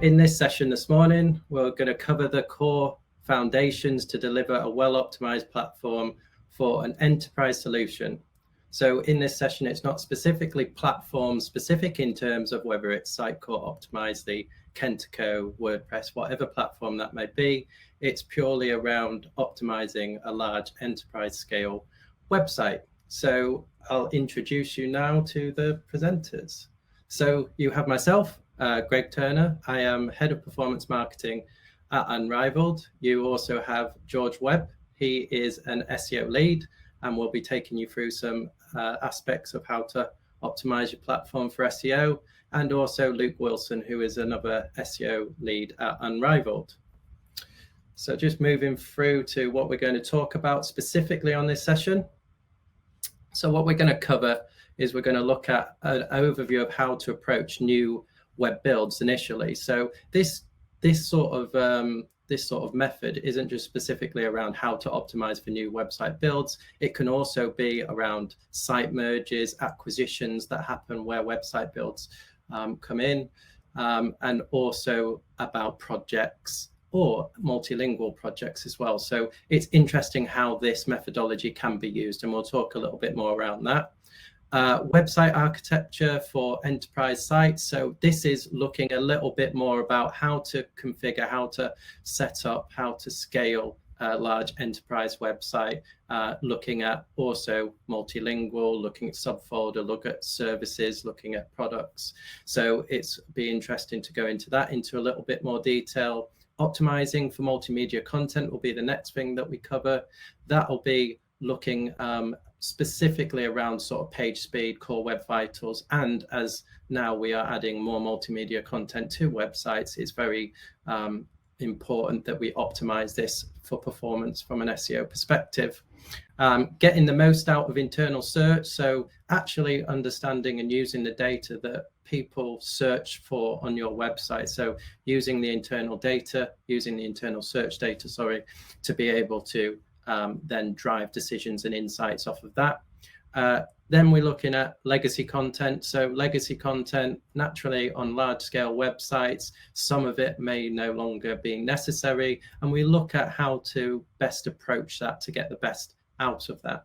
In this session this morning, we're going to cover the core foundations to deliver a well-optimized platform for an enterprise solution. So in this session, it's not specifically platform specific in terms of whether it's Sitecore, Optimise, Kentaco, WordPress, whatever platform that may be. It's purely around optimizing a large enterprise scale website. So I'll introduce you now to the presenters. So you have myself, Greg Turner. I am Head of Performance Marketing at UNRVLD. You also have George Webb. He is an SEO lead and we'll be taking you through some aspects of how to optimize your platform for SEO, and also Luke Wilson, who is another SEO lead at UNRVLD. So just moving through to what we're going to talk about specifically on this session. So what we're going to cover is we're going to look at an overview of how to approach new web builds initially. So this sort of method isn't just specifically around how to optimize for new website builds. It can also be around site merges, acquisitions that happen where website builds come in, and also about projects or multilingual projects as well. So it's interesting how this methodology can be used, and we'll talk a little bit more around that. Website architecture for enterprise sites. So this is looking a little bit more about how to configure, how to set up, how to scale a large enterprise website, looking at also multilingual, looking at subfolder, look at services, looking at products. So it's be interesting to go into that into a little bit more detail. Optimizing for multimedia content will be the next thing that we cover. That'll be looking specifically around sort of page speed, core web vitals, and as now we are adding more multimedia content to websites, it's very important that we optimize this for performance from an SEO perspective. Getting the most out of internal search, so actually understanding and using the data that people search for on your website. So using the internal data, using the internal search data, sorry, to be able to then drive decisions and insights off of that. Then we're looking at legacy content. So legacy content, naturally on large scale websites, some of it may no longer be necessary. And we look at how to best approach that to get the best out of that.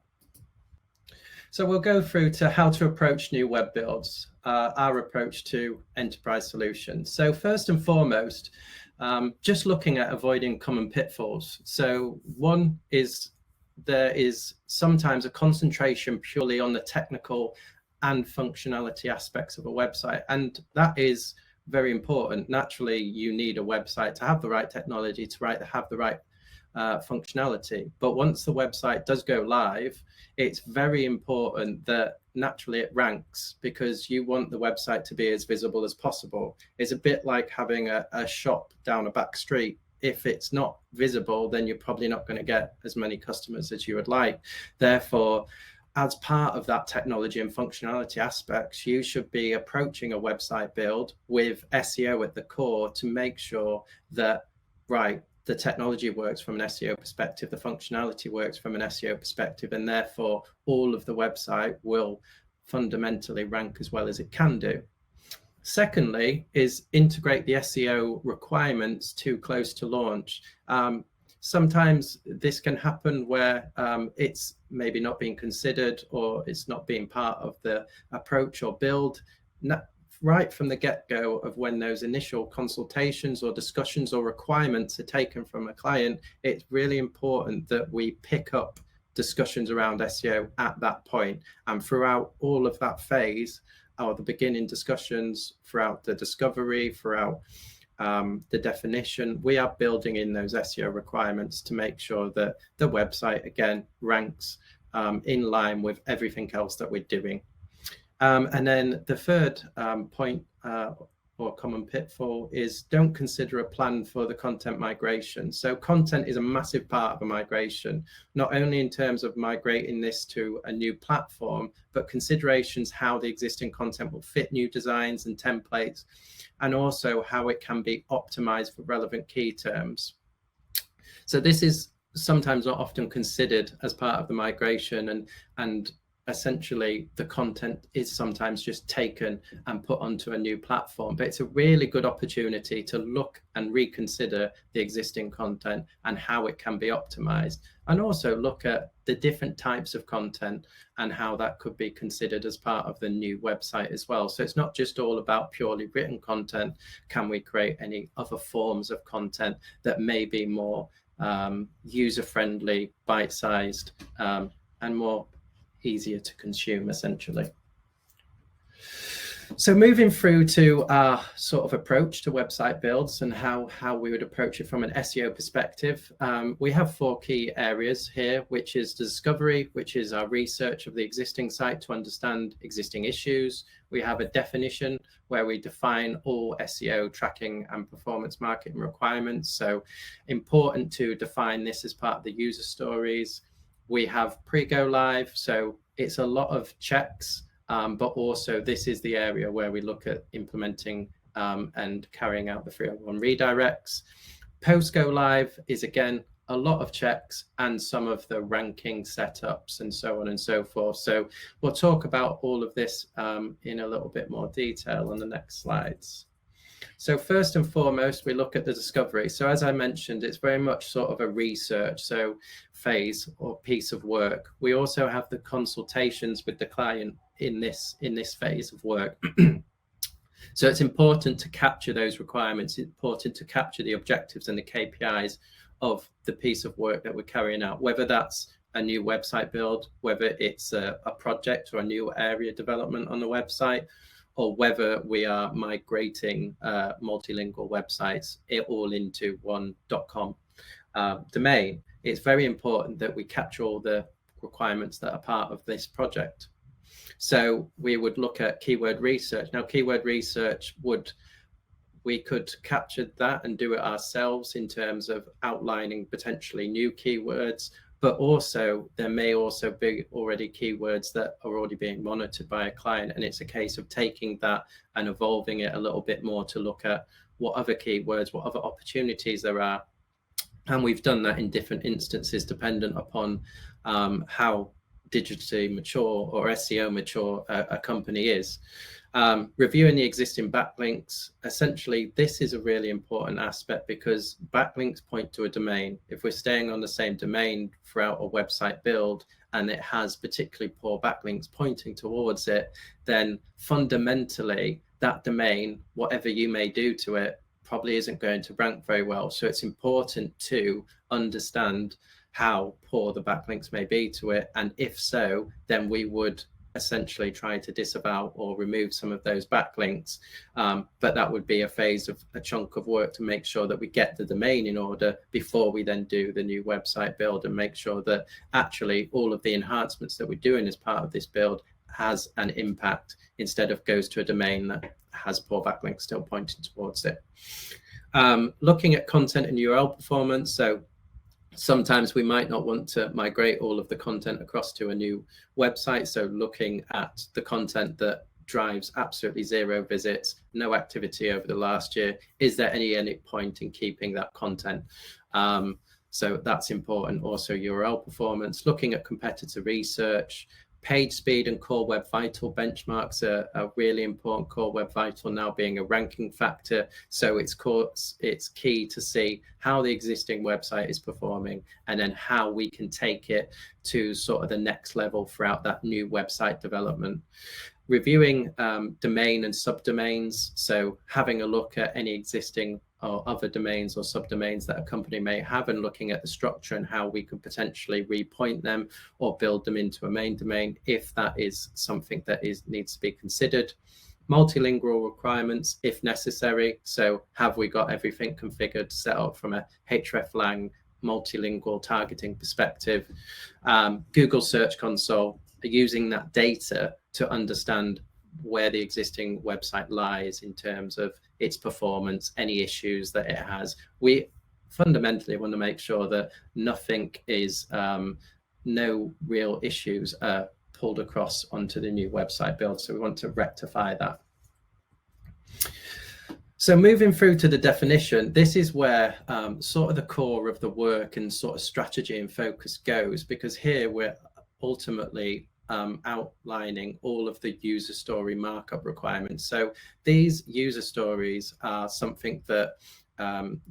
So we'll go through to how to approach new web builds, our approach to enterprise solutions. So first and foremost, just looking at avoiding common pitfalls. So one is there is sometimes a concentration purely on the technical and functionality aspects of a website, and that is very important. Naturally, you need a website to have the right technology, to have the right functionality. But once the website does go live, it's very important that naturally it ranks, because you want the website to be as visible as possible. It's a bit like having a shop down a back street. If it's not visible, then you're probably not going to get as many customers as you would like. Therefore, as part of that technology and functionality aspects, you should be approaching a website build with SEO at the core to make sure that, right, the technology works from an SEO perspective, the functionality works from an SEO perspective, and therefore all of the website will fundamentally rank as well as it can do. Secondly is integrate the SEO requirements too close to launch. Sometimes this can happen where it's maybe not being considered, or it's not being part of the approach or build. Right from the get-go of when those initial consultations or discussions or requirements are taken from a client, it's really important that we pick up discussions around SEO at that point. And throughout all of that phase, or the beginning discussions, throughout the discovery, throughout the definition, we are building in those SEO requirements to make sure that the website, again, ranks in line with everything else that we're doing. And then the third point or common pitfall is don't consider a plan for the content migration. So content is a massive part of a migration, not only in terms of migrating this to a new platform, but considerations how the existing content will fit new designs and templates, and also how it can be optimized for relevant key terms. So this is sometimes not often considered as part of the migration, and essentially the content is sometimes just taken and put onto a new platform, but it's a really good opportunity to look and reconsider the existing content and how it can be optimized, and also look at the different types of content and how that could be considered as part of the new website as well. So it's not just all about purely written content. Can we create any other forms of content that may be more user-friendly, bite-sized, and more easier to consume, essentially. So moving through to our sort of approach to website builds and how we would approach it from an SEO perspective, we have 4 key areas here, which is discovery, which is our research of the existing site to understand existing issues. We have a definition where we define all SEO tracking and performance marketing requirements. So important to define this as part of the user stories. We have pre-go live, so it's a lot of checks, but also this is the area where we look at implementing and carrying out the 301 redirects. Post-go live is, again, a lot of checks and some of the ranking setups and so on and so forth. So we'll talk about all of this in a little bit more detail on the next slides. So first and foremost, we look at the discovery. So as I mentioned, it's very much sort of a research phase or piece of work. We also have the consultations with the client in this phase of work. So it's important to capture those requirements. It's important to capture the objectives and the KPIs of the piece of work that we're carrying out, whether that's a new website build, whether it's a project or a new area development on the website, or whether we are migrating multilingual websites all into one .com domain. It's very important that we capture all the requirements that are part of this project. So we would look at keyword research. Now, keyword research we could capture that and do it ourselves in terms of outlining potentially new keywords, but also there may also be already keywords that are already being monitored by a client, and it's a case of taking that and evolving it a little bit more to look at what other keywords, what other opportunities there are. And we've done that in different instances dependent upon how digitally mature or SEO mature a company is. Reviewing the existing backlinks. Essentially, this is a really important aspect because backlinks point to a domain. If we're staying on the same domain throughout a website build and it has particularly poor backlinks pointing towards it, then fundamentally that domain, whatever you may do to it, probably isn't going to rank very well. So it's important to understand how poor the backlinks may be to it. And if so, then we would essentially try to disavow or remove some of those backlinks. But that would be a chunk of work to make sure that we get the domain in order before we then do the new website build and make sure that actually all of the enhancements that we're doing as part of this build has an impact instead of goes to a domain that has poor backlinks still pointing towards it. Looking at content and URL performance. So sometimes we might not want to migrate all of the content across to a new website. So looking at the content that drives absolutely 0 visits, no activity over the last year, is there any point in keeping that content? So that's important. Also URL performance, looking at competitor research, page speed and core web vital benchmarks are really important. Core web vital now being a ranking factor. So it's key to see how the existing website is performing and then how we can take it to sort of the next level throughout that new website development. Reviewing domain and subdomains. So having a look at any existing or other domains or subdomains that a company may have and looking at the structure and how we could potentially repoint them or build them into a main domain if that is something that needs to be considered. Multilingual requirements if necessary. So have we got everything configured, set up from a hreflang multilingual targeting perspective? Google Search Console, using that data to understand where the existing website lies in terms of its performance, any issues that it has. We fundamentally want to make sure that nothing is, no real issues are pulled across onto the new website build. So we want to rectify that. So moving through to the definition, this is where sort of the core of the work and sort of strategy and focus goes, because here we're ultimately outlining all of the user story markup requirements. So these user stories are something that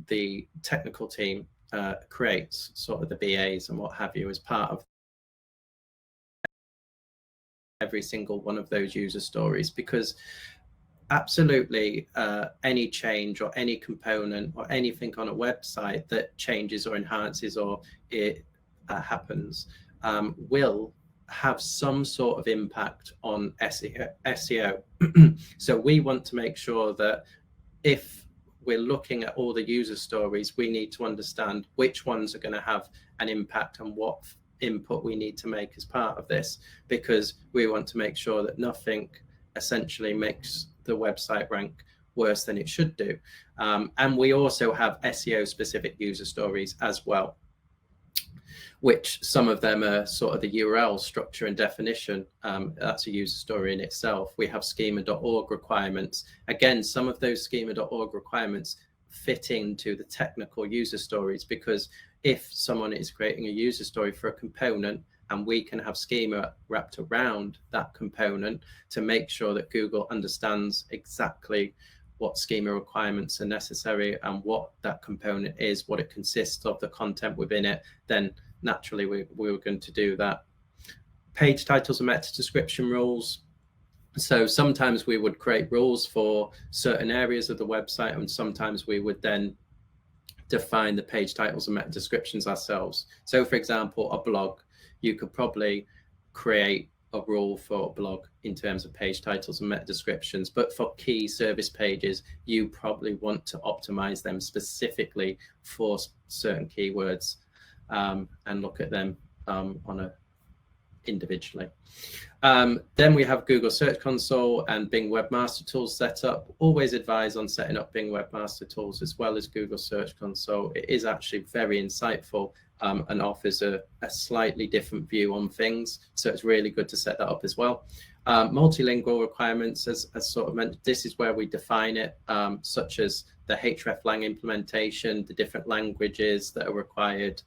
the technical team creates, sort of the BAs and what have you, as part of every single one of those user stories, because absolutely any change or any component or anything on a website that changes or enhances or it happens will have some sort of impact on SEO. So we want to make sure that if we're looking at all the user stories, we need to understand which ones are going to have an impact and what input we need to make as part of this, because we want to make sure that nothing essentially makes the website rank worse than it should do. And we also have SEO specific user stories as well, which some of them are sort of the URL structure and definition. That's a user story in itself. We have schema.org requirements. Again, some of those schema.org requirements fit into the technical user stories, because if someone is creating a user story for a component and we can have schema wrapped around that component to make sure that Google understands exactly what schema requirements are necessary and what that component is, what it consists of, the content within it, then naturally we were going to do that. Page titles and meta description rules. So sometimes we would create rules for certain areas of the website, and sometimes we would then define the page titles and meta descriptions ourselves. So for example, a blog, you could probably create a rule for a blog in terms of page titles and meta descriptions, but for key service pages, you probably want to optimize them specifically for certain keywords and look at them on a individually. Then we have Google Search Console and Bing Webmaster Tools set up. Always advise on setting up Bing Webmaster Tools as well as Google Search Console. It is actually very insightful and offers a slightly different view on things. So it's really good to set that up as well. Multilingual requirements, as sort of mentioned, this is where we define it, such as the hreflang implementation, the different languages that are required.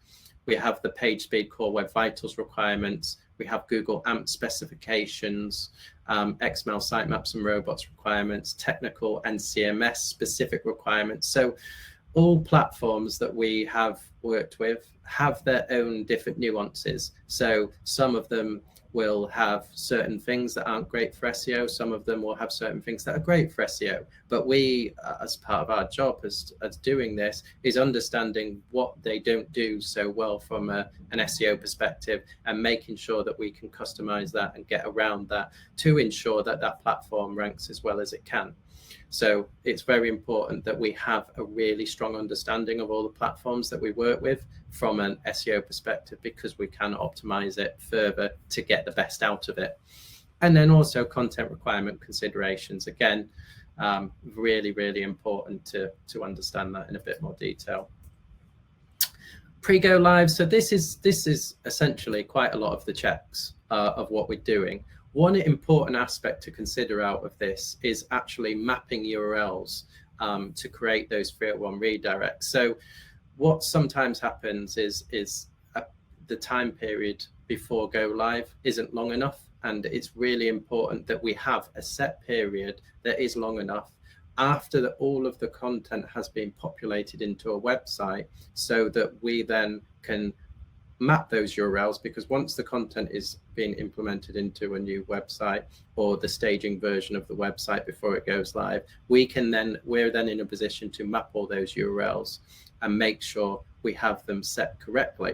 We have the PageSpeed Core Web Vitals requirements. We have Google AMP specifications, XML sitemaps and robots requirements, technical and CMS specific requirements. So all platforms that we have worked with have their own different nuances. So some of them will have certain things that aren't great for SEO. Some of them will have certain things that are great for SEO. But we, as part of our job as doing this, is understanding what they don't do so well from an SEO perspective and making sure that we can customize that and get around that to ensure that that platform ranks as well as it can. So it's very important that we have a really strong understanding of all the platforms that we work with from an SEO perspective, because we can optimize it further to get the best out of it. And then also content requirement considerations. Again, really, really important to understand that in a bit more detail. Pre-go live. So this is essentially quite a lot of the checks of what we're doing. One important aspect to consider out of this is actually mapping URLs to create those 301 redirects. So what sometimes happens is the time period before go live isn't long enough, and it's really important that we have a set period that is long enough after all of the content has been populated into a website, so that we then can map those URLs, because once the content is being implemented into a new website or the staging version of the website before it goes live, we're then in a position to map all those URLs and make sure we have them set correctly.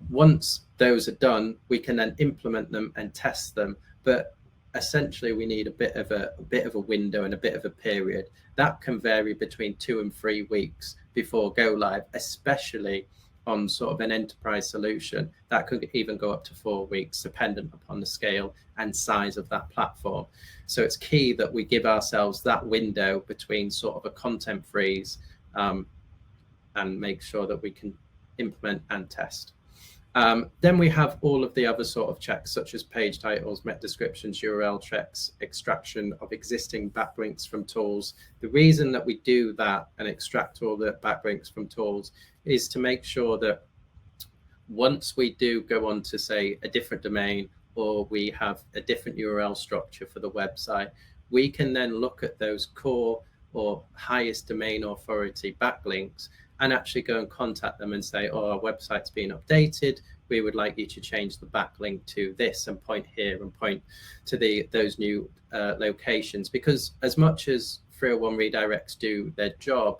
Once those are done, we can then implement them and test them. But essentially, we need a bit of a window and a bit of a period that can vary between 2 and 3 weeks before go live, especially on sort of an enterprise solution. That could even go up to 4 weeks, dependent upon the scale and size of that platform. So it's key that we give ourselves that window between sort of a content freeze and make sure that we can implement and test. Then we have all of the other sort of checks, such as page titles, meta descriptions, URL checks, extraction of existing backlinks from tools. The reason that we do that and extract all the backlinks from tools is to make sure that once we do go on to, say, a different domain or we have a different URL structure for the website, we can then look at those core or highest domain authority backlinks and actually go and contact them and say, oh, our website's been updated. We would like you to change the backlink to this and point here and point to those new locations. Because as much as 301 redirects do their job,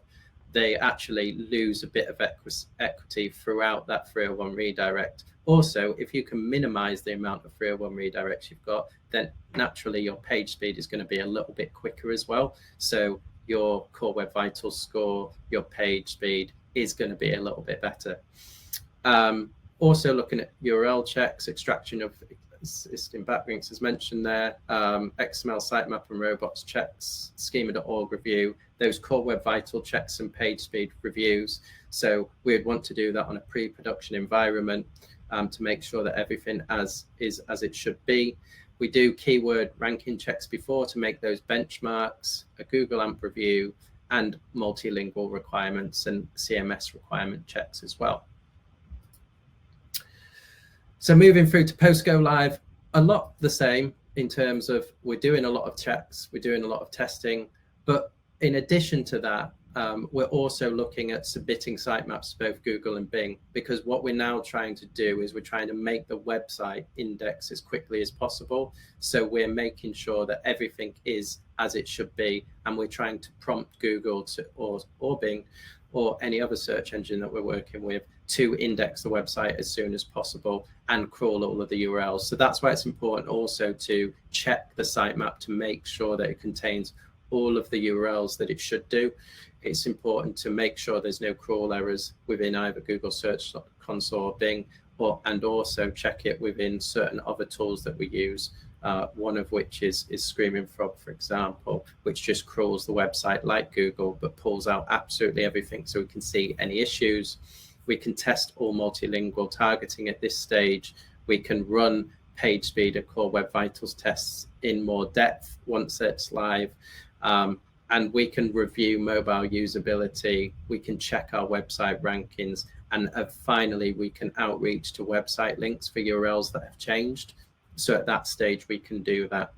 they actually lose a bit of equity throughout that 301 redirect. Also, if you can minimize the amount of 301 redirects you've got, then naturally your page speed is going to be a little bit quicker as well. So your Core Web Vitals score, your page speed is going to be a little bit better. Also looking at URL checks, extraction of existing backlinks as mentioned there, XML sitemap and robots checks, schema.org review, those Core Web Vital checks and page speed reviews. So we'd want to do that on a pre-production environment to make sure that everything is as it should be. We do keyword ranking checks before to make those benchmarks, a Google AMP review, and multilingual requirements and CMS requirement checks as well. So moving through to post go live, a lot the same in terms of we're doing a lot of checks, we're doing a lot of testing, but in addition to that, we're also looking at submitting sitemaps to both Google and Bing, because what we're now trying to do is we're trying to make the website index as quickly as possible. So we're making sure that everything is as it should be, and we're trying to prompt Google to or Bing or any other search engine that we're working with to index the website as soon as possible and crawl all of the URLs. So that's why it's important also to check the sitemap to make sure that it contains all of the URLs that it should do. It's important to make sure there's no crawl errors within either Google Search Console or Bing, and also check it within certain other tools that we use. One of which is Screaming Frog, for example, which just crawls the website like Google, but pulls out absolutely everything so we can see any issues. We can test all multilingual targeting at this stage. We can run page speed and Core Web Vitals tests in more depth once it's live. And we can review mobile usability. We can check our website rankings. And finally, we can outreach to website links for URLs that have changed. So at that stage, we can do that.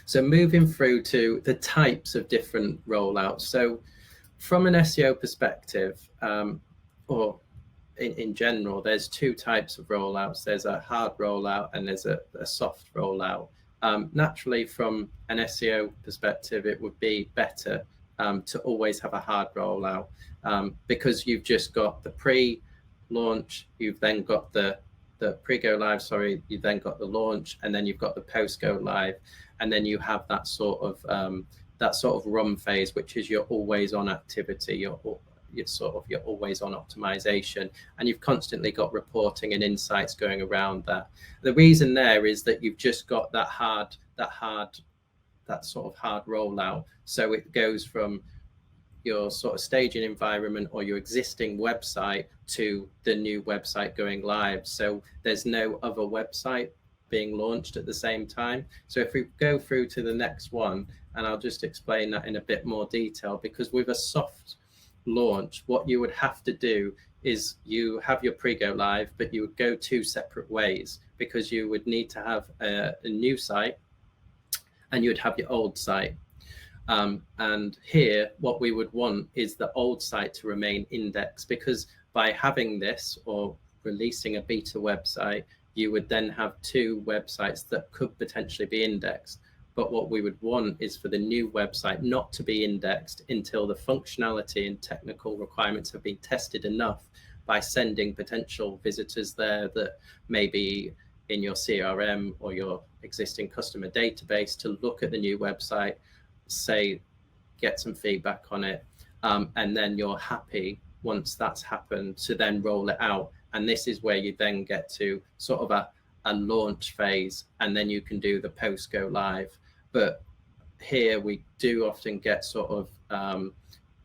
So moving through to the types of different rollouts. So from an SEO perspective, or in general, there's two types of rollouts. There's a hard rollout and there's a soft rollout. Naturally, from an SEO perspective, it would be better to always have a hard rollout because you've just got the pre-launch, you've then got the pre-go live, sorry, you then got the launch, and then you've got the post-go live, and then you have that sort of run phase, which is your always on activity, your always on optimization, and you've constantly got reporting and insights going around that. The reason there is that you've just got that sort of hard rollout. So it goes from your sort of staging environment or your existing website to the new website going live. So there's no other website being launched at the same time. So if we go through to the next one, and I'll just explain that in a bit more detail, because with a soft launch, what you would have to do is you have your pre-go live, but you would go two separate ways, because you would need to have a new site and you would have your old site. And here, what we would want is the old site to remain indexed, because by having this or releasing a beta website, you would then have two websites that could potentially be indexed. But what we would want is for the new website not to be indexed until the functionality and technical requirements have been tested enough by sending potential visitors there that may be in your CRM or your existing customer database to look at the new website, say, get some feedback on it, and then you're happy once that's happened to then roll it out. And this is where you then get to sort of a launch phase, and then you can do the post go live. But here we do often get sort of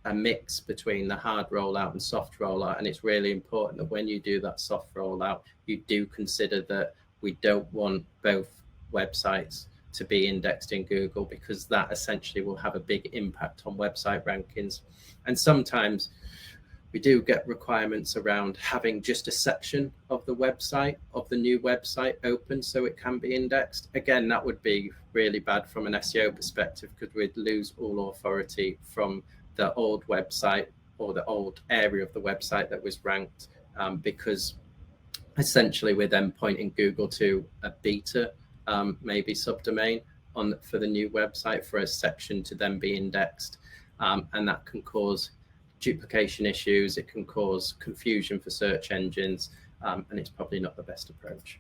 a mix between the hard rollout and soft rollout, and it's really important that when you do that soft rollout, you do consider that we don't want both websites to be indexed in Google, because that essentially will have a big impact on website rankings. And sometimes We do get requirements around having just a section of the website, of the new website open so it can be indexed. Again, that would be really bad from an SEO perspective because we'd lose all authority from the old website or the old area of the website that was ranked, because essentially we're then pointing Google to a beta, maybe subdomain for the new website for a section to then be indexed. And that can cause duplication issues, it can cause confusion for search engines, and it's probably not the best approach.